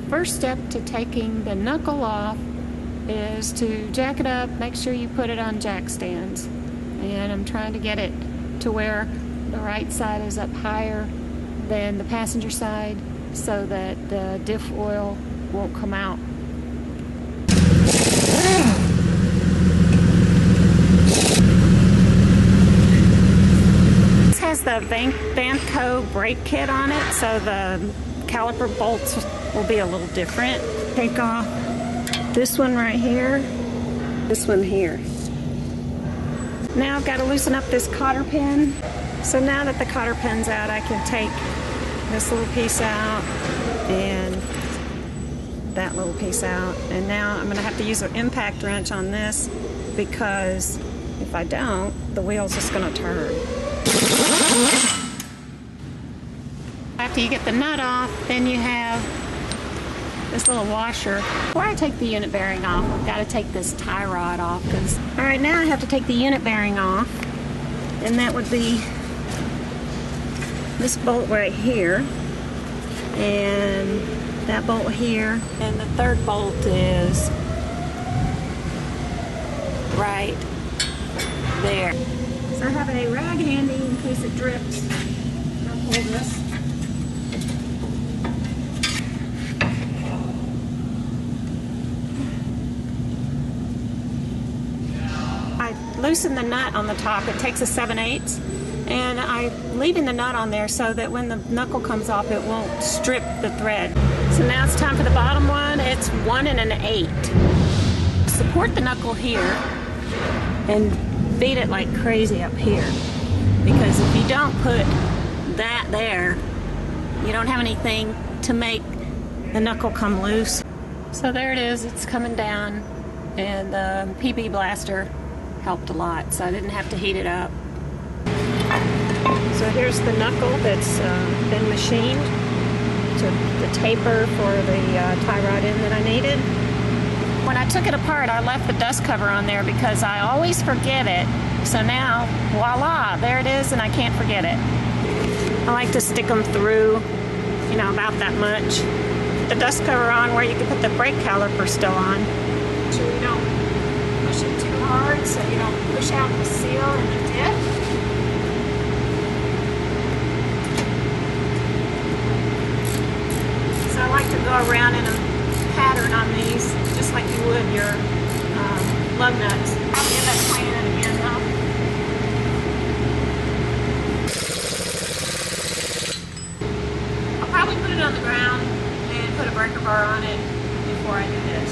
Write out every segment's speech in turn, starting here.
first step to taking the knuckle off is to jack it up, make sure you put it on jack stands. And I'm trying to get it to where the right side is up higher than the passenger side so that the diff oil won't come out. This has the Vanco brake kit on it, so the caliper bolts will be a little different. Take off this one right here, this one here. Now I've got to loosen up this cotter pin. So now that the cotter pin's out, I can take this little piece out and that little piece out. And now I'm going to have to use an impact wrench on this because if I don't, the wheel's just going to turn. After you get the nut off, then you have this little washer. Before I take the unit bearing off, I've got to take this tie rod off. All right, now I have to take the unit bearing off, and that would be this bolt right here, and that bolt here, and the third bolt is right there. So I have a rag handy in case it drips. I'll pull this. Loosen the nut on the top. It takes a 7/8, and I'm leaving the nut on there so that when the knuckle comes off it won't strip the thread. So now it's time for the bottom one. It's 1 1/8. Support the knuckle here and beat it like crazy up here, because if you don't put that there, you don't have anything to make the knuckle come loose. So there it is, it's coming down, and the PB blaster helped a lot, so I didn't have to heat it up. So here's the knuckle that's been machined to the taper for the tie rod end that I needed. When I took it apart, I left the dust cover on there because I always forget it. So now, voila, there it is, and I can't forget it. I like to stick them through, you know, about that much. Put the dust cover on where you can put the brake caliper still on. So you don't push it too hard, so you don't push out the seal and the diff. So I like to go around in a pattern on these, just like you would your Lugnuts. I'll end up cleaning it again though. I'll probably put it on the ground and put a breaker bar on it before I do this.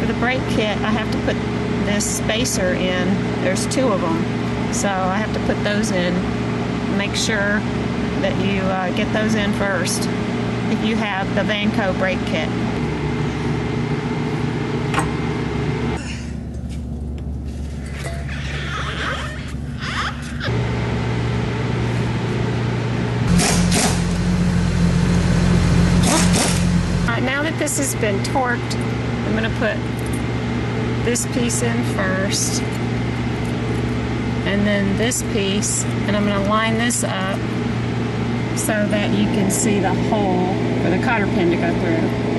For the brake kit, I have to put this spacer in. There's 2 of them, so I have to put those in. Make sure that you get those in first if you have the Vanco brake kit. Alright, now that this has been torqued, I'm going to put this piece in first, and then this piece, and I'm going to line this up so that you can see the hole for the cotter pin to go through.